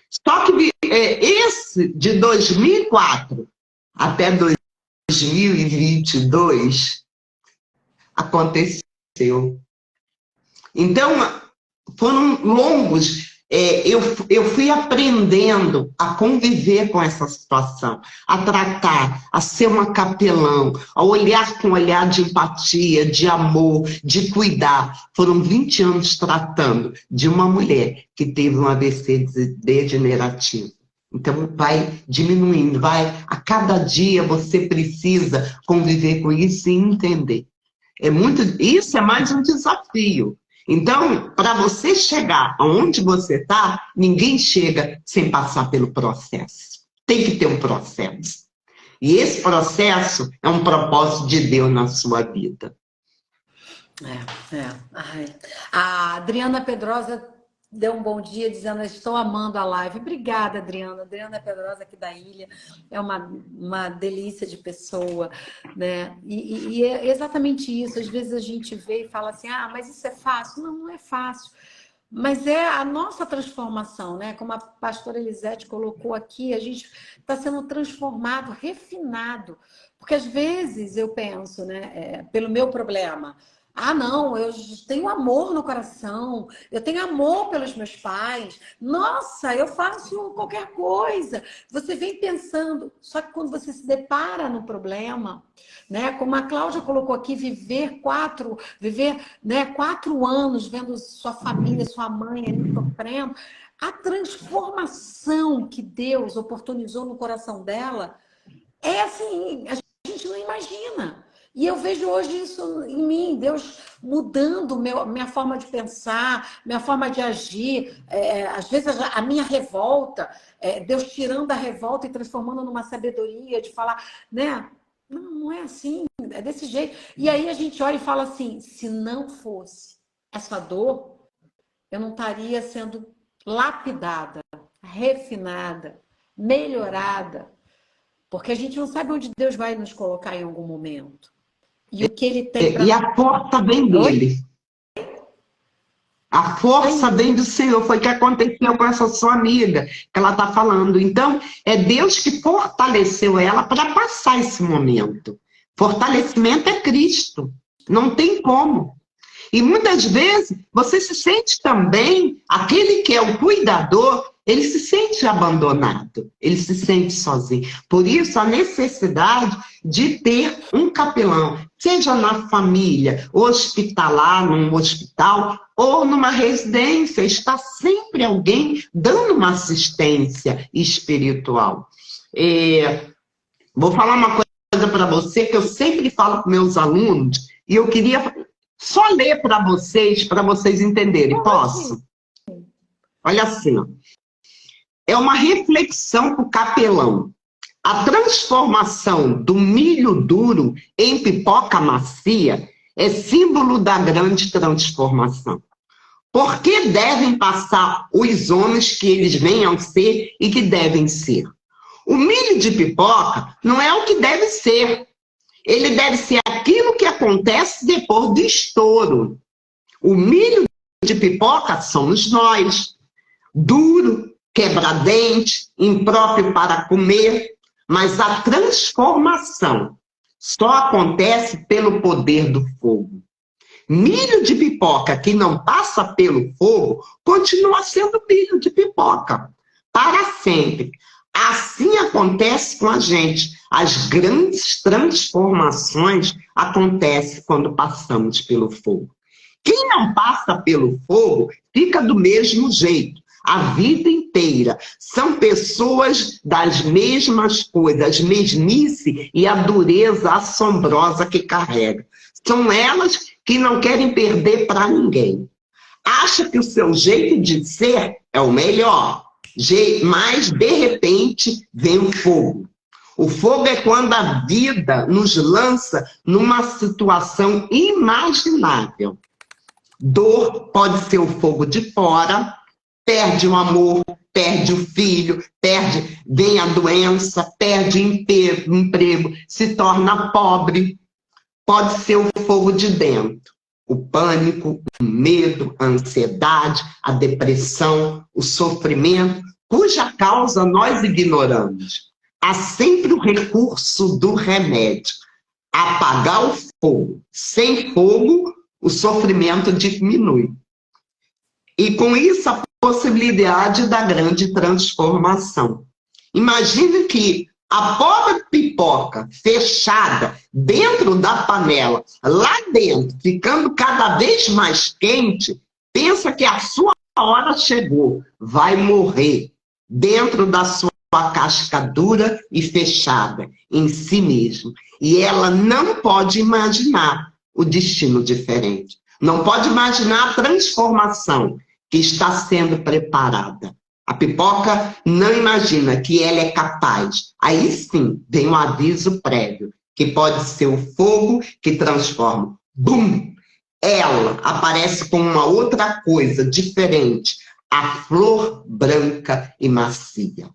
Só que esse de 2004 até 2022 aconteceu. Então, foram longos. Eu fui aprendendo a conviver com essa situação, a tratar, a ser uma capelão, a olhar com um olhar de empatia, de amor, de cuidar. Foram 20 anos tratando de uma mulher que teve um AVC degenerativo. Então, vai diminuindo, a cada dia você precisa conviver com isso e entender. Isso é mais um desafio. Então, para você chegar aonde você está, ninguém chega sem passar pelo processo. Tem que ter um processo. E esse processo é um propósito de Deus na sua vida. Ai. A Adriana Pedrosa deu um bom dia dizendo: estou amando a live. Obrigada, Adriana. Adriana Pedrosa aqui da ilha. É uma delícia de pessoa, né? E é exatamente isso. Às vezes a gente vê e fala assim: mas isso é fácil. Não, não é fácil. Mas é a nossa transformação, né? Como a pastora Elisete colocou aqui, a gente está sendo transformado, refinado. Porque às vezes eu penso, né? Pelo meu problema. Não, eu tenho amor no coração, eu tenho amor pelos meus pais. Nossa, eu faço qualquer coisa. Você vem pensando, só que quando você se depara no problema, né? Como a Cláudia colocou aqui, viver 4 anos vendo sua família, sua mãe ali sofrendo, a transformação que Deus oportunizou no coração dela é assim, a gente não imagina. E eu vejo hoje isso em mim, Deus mudando minha forma de pensar, minha forma de agir. Às vezes a minha revolta, Deus tirando a revolta e transformando numa sabedoria de falar, né? Não é assim, é desse jeito. E aí a gente olha e fala assim: se não fosse essa dor, eu não estaria sendo lapidada, refinada, melhorada. Porque a gente não sabe onde Deus vai nos colocar em algum momento. E o que ele tem para... E a força vem dele. A força vem do Senhor. Foi o que aconteceu com essa sua amiga, que ela está falando. Então, é Deus que fortaleceu ela para passar esse momento. Fortalecimento é Cristo. Não tem como. E muitas vezes, você se sente também, aquele que é o cuidador, ele se sente abandonado, ele se sente sozinho. Por isso, a necessidade de ter um capelão, seja na família, hospitalar, num hospital, ou numa residência, está sempre alguém dando uma assistência espiritual. Vou falar uma coisa para você, que eu sempre falo para meus alunos, e eu queria só ler para vocês entenderem. Posso? Olha assim, ó. É uma reflexão para o capelão. A transformação do milho duro em pipoca macia é símbolo da grande transformação. Por que devem passar os homens que eles venham a ser e que devem ser? O milho de pipoca não é o que deve ser. Ele deve ser aquilo que acontece depois do estouro. O milho de pipoca somos nós. Duro, quebra-dente, impróprio para comer, mas a transformação só acontece pelo poder do fogo. Milho de pipoca que não passa pelo fogo continua sendo milho de pipoca, para sempre. Assim acontece com a gente. As grandes transformações acontecem quando passamos pelo fogo. Quem não passa pelo fogo fica do mesmo jeito. a vida inteira. São pessoas das mesmas coisas, mesmice e a dureza assombrosa que carrega. São elas que não querem perder para ninguém. Acha que o seu jeito de ser é o melhor, mas de repente vem o fogo. O fogo é quando a vida nos lança numa situação imaginável. Dor pode ser o fogo de fora, perde o amor, perde o filho, vem a doença, perde emprego, se torna pobre. Pode ser o fogo de dentro. O pânico, o medo, a ansiedade, a depressão, o sofrimento, cuja causa nós ignoramos. Há sempre o recurso do remédio, apagar o fogo. Sem fogo, o sofrimento diminui. E com isso, a possibilidade da grande transformação. Imagine que a pobre pipoca fechada dentro da panela, lá dentro, ficando cada vez mais quente, pensa que a sua hora chegou, vai morrer dentro da sua casca dura e fechada em si mesmo. E ela não pode imaginar o destino diferente. Não pode imaginar a transformação que está sendo preparada. A pipoca não imagina que ela é capaz. Aí sim, vem um aviso prévio, que pode ser o fogo que transforma. Bum! Ela aparece com uma outra coisa diferente. A flor branca e macia.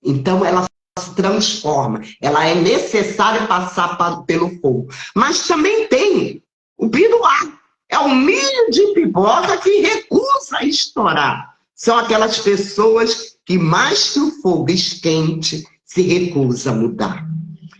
Então, ela se transforma. Ela é necessária passar pelo fogo. Mas também tem o piruá. É o milho de pipoca que recusa estourar. São aquelas pessoas que, mais que o fogo esquente, se recusam a mudar.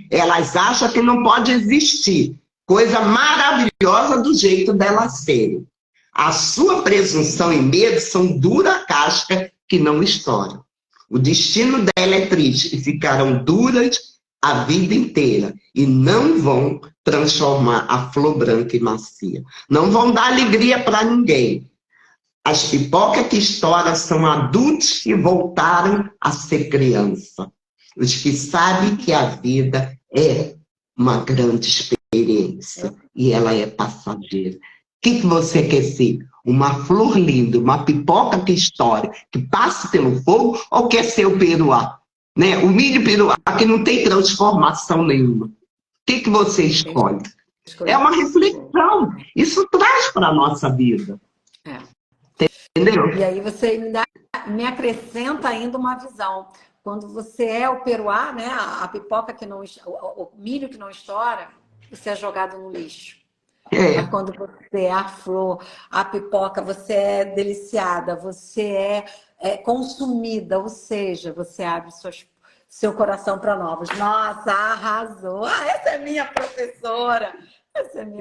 Elas acham que não pode existir coisa maravilhosa do jeito delas serem. A sua presunção e medo são dura casca que não estouram. O destino dela é triste e ficarão duras a vida inteira e não vão transformar a flor branca e macia. Não vão dar alegria para ninguém. As pipocas que estouram são adultos que voltaram a ser criança. Os que sabem que a vida é uma grande experiência e ela é passageira. O que você quer ser? Uma flor linda, uma pipoca que estoura, que passa pelo fogo, ou quer ser o peruá? Né? O milho peruá que não tem transformação nenhuma. O que você escolhe? É uma reflexão. Isso traz para a nossa vida. Entendeu? E aí você me acrescenta ainda uma visão. Quando você é o peruá, né? A pipoca que não, o milho que não estoura, você é jogado no lixo. Mas quando você é a flor, a pipoca, você é deliciada, você é consumida, ou seja, você abre seu coração para novos. Nossa, arrasou! Essa é minha professora!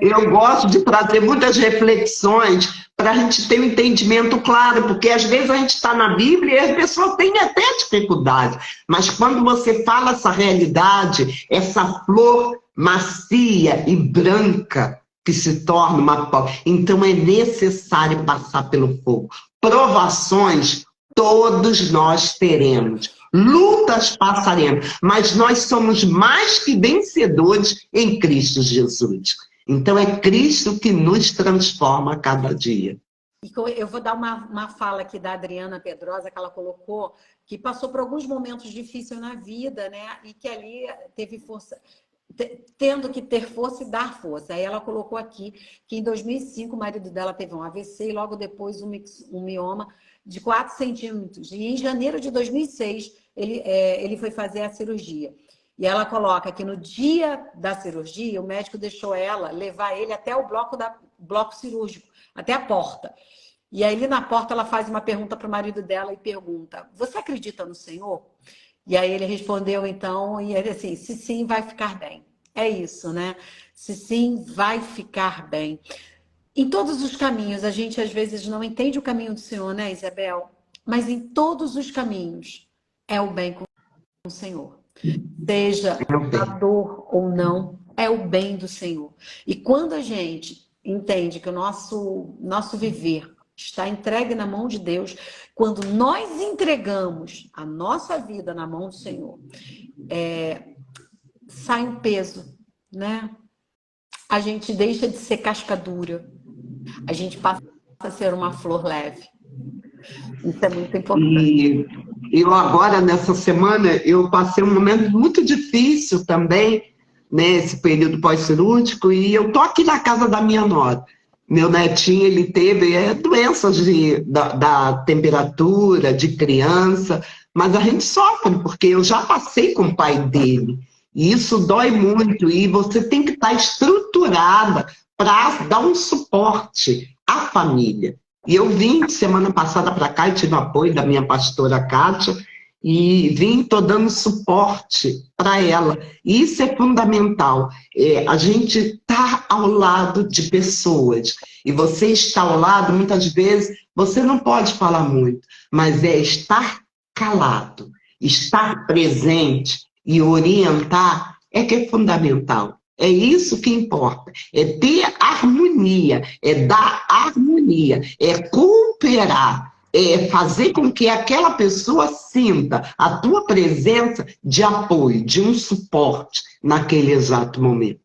Eu gosto de trazer muitas reflexões para a gente ter um entendimento claro, porque às vezes a gente está na Bíblia e as pessoas têm até dificuldade. Mas quando você fala essa realidade, essa flor macia e branca que se torna uma pó, então é necessário passar pelo fogo. Provações todos nós teremos. Lutas passaremos, mas nós somos mais que vencedores em Cristo Jesus. Então é Cristo que nos transforma a cada dia. Eu vou dar uma fala aqui da Adriana Pedrosa, que ela colocou, que passou por alguns momentos difíceis na vida, né? E que ali teve força, tendo que ter força e dar força. Aí ela colocou aqui que em 2005 o marido dela teve um AVC e logo depois um mioma de 4 centímetros. E em janeiro de 2006 ele foi fazer a cirurgia. E ela coloca que no dia da cirurgia, o médico deixou ela levar ele até o bloco cirúrgico, até a porta. E aí, na porta, ela faz uma pergunta para o marido dela e pergunta: você acredita no Senhor? E aí ele respondeu, então, e ele assim: se sim, vai ficar bem. É isso, né? Se sim, vai ficar bem. Em todos os caminhos, a gente às vezes não entende o caminho do Senhor, né, Isabel? Mas em todos os caminhos é o bem com o Senhor. Seja a dor ou não, é o bem do Senhor. E quando a gente entende que o nosso viver está entregue na mão de Deus. Quando nós entregamos a nossa vida na mão do Senhor, sai um peso, né? A gente deixa de ser casca dura. A gente passa a ser uma flor leve. Isso é muito importante. E eu agora, nessa semana, eu passei um momento muito difícil também, nesse período pós-cirúrgico, e eu tô aqui na casa da minha nora. Meu netinho, ele teve doenças da temperatura, de criança, mas a gente sofre, porque eu já passei com o pai dele. E isso dói muito, e você tem que estar estruturada para dar um suporte à família. E eu vim semana passada para cá e tive o apoio da minha pastora Kátia, e estou dando suporte para ela. E isso é fundamental. A gente está ao lado de pessoas. E você está ao lado, muitas vezes, você não pode falar muito, mas é estar calado, estar presente e orientar é que é fundamental. É isso que importa. É ter harmonia, é dar harmonia, é cooperar, é fazer com que aquela pessoa sinta a tua presença de apoio, de um suporte naquele exato momento.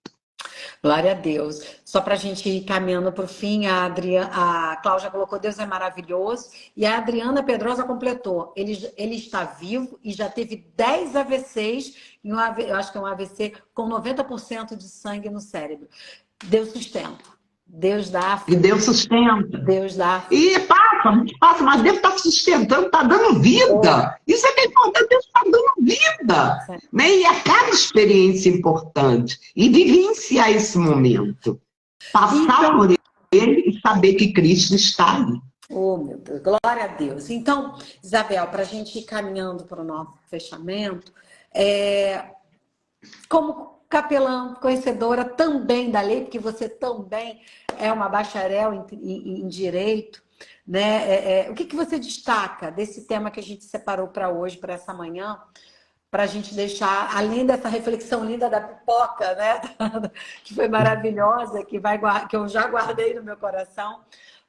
Glória a Deus. Só para a gente ir caminhando para o fim, a Cláudia colocou Deus é maravilhoso, e a Adriana Pedrosa completou. Ele está vivo e já teve 10 AVCs, eu acho que é um AVC com 90% de sangue no cérebro. Deus sustenta. Deus dá. E Deus sustenta. Deus dá. E passa, mas Deus está sustentando, está dando vida. Isso é que é importante, Deus está dando vida. Né? E a cada experiência importante. E vivenciar esse momento. Passar por ele e saber que Cristo está ali. Oh, meu Deus, glória a Deus. Então, Isabel, para a gente ir caminhando para o nosso fechamento, como capelã, conhecedora também da lei, porque você também é uma bacharel em direito, né? O que você destaca desse tema que a gente separou para hoje, para essa manhã, para a gente deixar, além dessa reflexão linda da pipoca, né? Que foi maravilhosa, que eu já guardei no meu coração,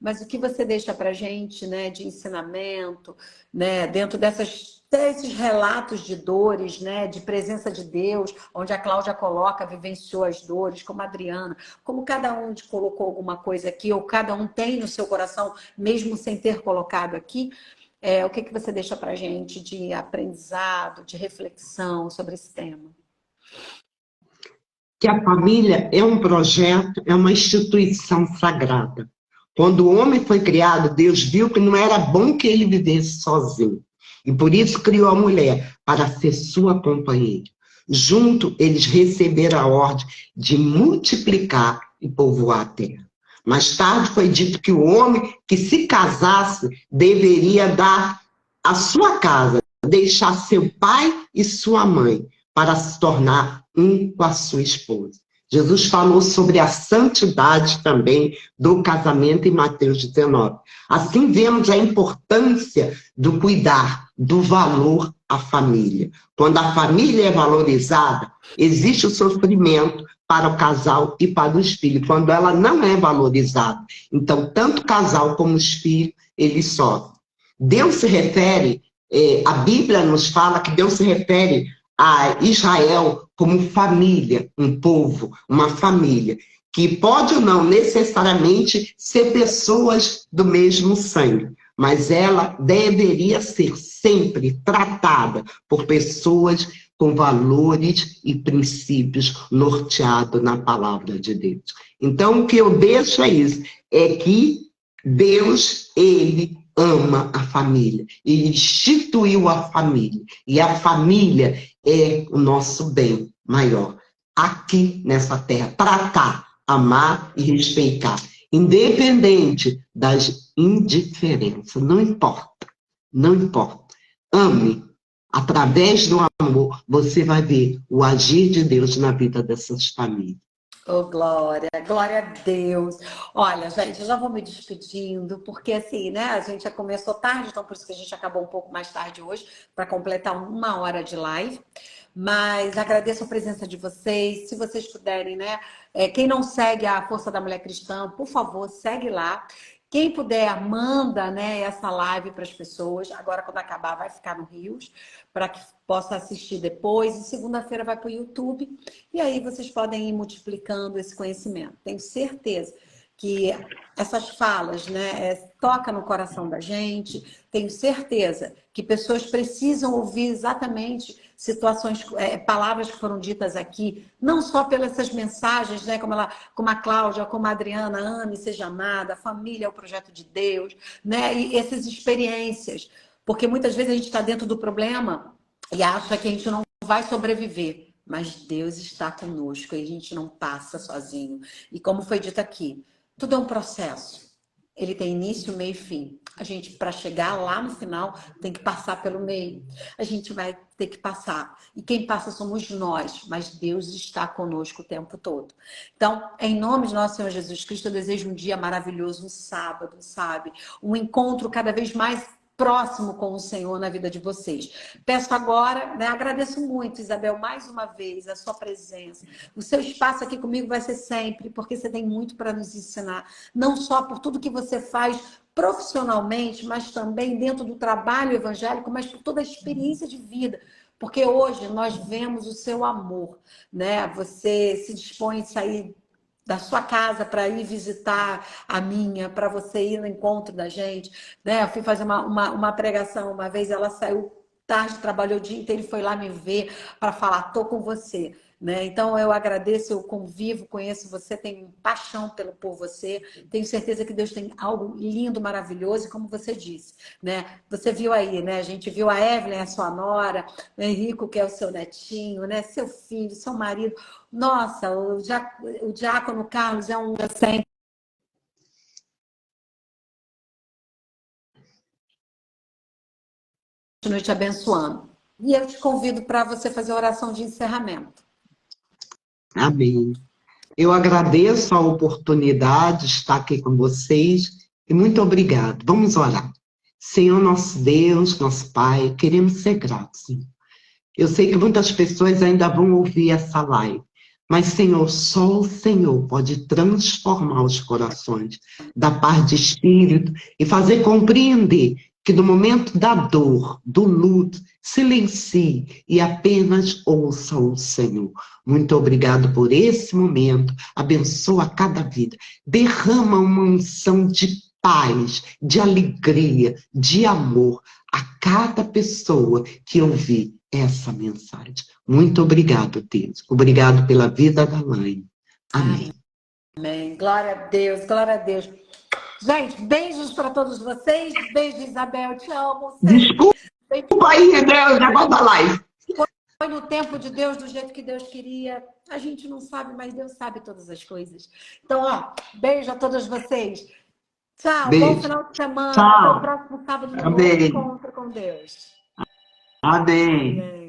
mas o que você deixa para a gente, né, de ensinamento, né, dentro desses relatos de dores, né, de presença de Deus, onde a Cláudia coloca, vivenciou as dores, como a Adriana, como cada um colocou alguma coisa aqui, ou cada um tem no seu coração, mesmo sem ter colocado aqui, o que você deixa para a gente de aprendizado, de reflexão sobre esse tema? Que a família é um projeto, é uma instituição sagrada. Quando o homem foi criado, Deus viu que não era bom que ele vivesse sozinho. E por isso criou a mulher, para ser sua companheira. Junto, eles receberam a ordem de multiplicar e povoar a terra. Mais tarde foi dito que o homem que se casasse deveria dar a sua casa, deixar seu pai e sua mãe, para se tornar um com a sua esposa. Jesus falou sobre a santidade também do casamento em Mateus 19. Assim vemos a importância do cuidar, do valor à família. Quando a família é valorizada, existe o sofrimento para o casal e para os filhos. Quando ela não é valorizada, então tanto o casal como os filhos, eles sofrem. Deus se refere, a Bíblia nos fala que Deus se refere a Israel como família, um povo, uma família, que pode ou não necessariamente ser pessoas do mesmo sangue, mas ela deveria ser sempre tratada por pessoas com valores e princípios norteados na palavra de Deus. Então, o que eu deixo é isso, é que Deus, ele ama a família, ele instituiu a família, e a família é o nosso bem maior, aqui nessa terra, tratar, amar e respeitar, independente das indiferenças, não importa, não importa, ame, através do amor, você vai ver o agir de Deus na vida dessas famílias. Oh, glória, glória a Deus. Olha, gente, eu já vou me despedindo, porque assim, né, a gente já começou tarde, então por isso que a gente acabou um pouco mais tarde hoje, para completar 1 hora de live. Mas agradeço a presença de vocês. Se vocês puderem, né, quem não segue a Força da Mulher Cristã, por favor, segue lá, Quem puder, manda, né, essa live para as pessoas. Agora, quando acabar, vai ficar no Rios, para que possa assistir depois. E segunda-feira vai para o YouTube. E aí vocês podem ir multiplicando esse conhecimento. Tenho certeza que essas falas, né, toca no coração da gente. Tenho certeza que pessoas precisam ouvir exatamente situações, palavras que foram ditas aqui, não só pelas essas mensagens, né, como a Cláudia, como a Adriana, ame, seja amada, a família é o projeto de Deus, né, e essas experiências, porque muitas vezes a gente está dentro do problema e acha que a gente não vai sobreviver, mas Deus está conosco e a gente não passa sozinho. E como foi dito aqui, tudo é um processo. Ele tem início, meio e fim. A gente, para chegar lá no final, tem que passar pelo meio. A gente vai ter que passar. E quem passa somos nós, mas Deus está conosco o tempo todo. Então, em nome de nosso Senhor Jesus Cristo, eu desejo um dia maravilhoso, um sábado, sabe? Um encontro cada vez mais próximo com o Senhor na vida de vocês. Peço agora, né, agradeço muito, Isabel, mais uma vez, a sua presença. O seu espaço aqui comigo vai ser sempre, porque você tem muito para nos ensinar. Não só por tudo que você faz profissionalmente, mas também dentro do trabalho evangélico, mas por toda a experiência de vida. Porque hoje nós vemos o seu amor, né? Você se dispõe a sair da sua casa para ir visitar a minha, para você ir no encontro da gente, né? Eu fui fazer uma pregação uma vez, ela saiu tarde, trabalhou o dia inteiro e foi lá me ver para falar, tô com você, né? Então eu agradeço, eu convivo, conheço você, tenho paixão por você, tenho certeza que Deus tem algo lindo, maravilhoso, e como você disse, né? Você viu aí, né? A gente viu a Evelyn, a sua nora, o Henrico, que é o seu netinho, né? Seu filho, seu marido. Nossa, o diácono Carlos é um sempre continue te abençoando. E eu te convido para você fazer a oração de encerramento. Amém. Eu agradeço a oportunidade de estar aqui com vocês e muito obrigado. Vamos orar. Senhor, nosso Deus, nosso Pai, queremos ser gratos, Senhor. Eu sei que muitas pessoas ainda vão ouvir essa live, mas, Senhor, só o Senhor pode transformar os corações, dar paz de espírito e fazer compreender que no momento da dor, do luto, silencie e apenas ouça o Senhor. Muito obrigado por esse momento, abençoa cada vida, derrama uma unção de paz, de alegria, de amor a cada pessoa que ouvir essa mensagem. Muito obrigado, Deus. Obrigado pela vida da Laine. Amém. Amém. Glória a Deus, glória a Deus. Gente, beijos para todos vocês. Beijo, Isabel, te amo. Desculpa aí, Deus, negócio da live. Foi no tempo de Deus, do jeito que Deus queria. A gente não sabe, mas Deus sabe todas as coisas. Então, ó, beijo a todos vocês. Tchau, Beijo. bom final de semana. Tchau. Até o próximo sábado no Amém. encontro com Deus. Amém.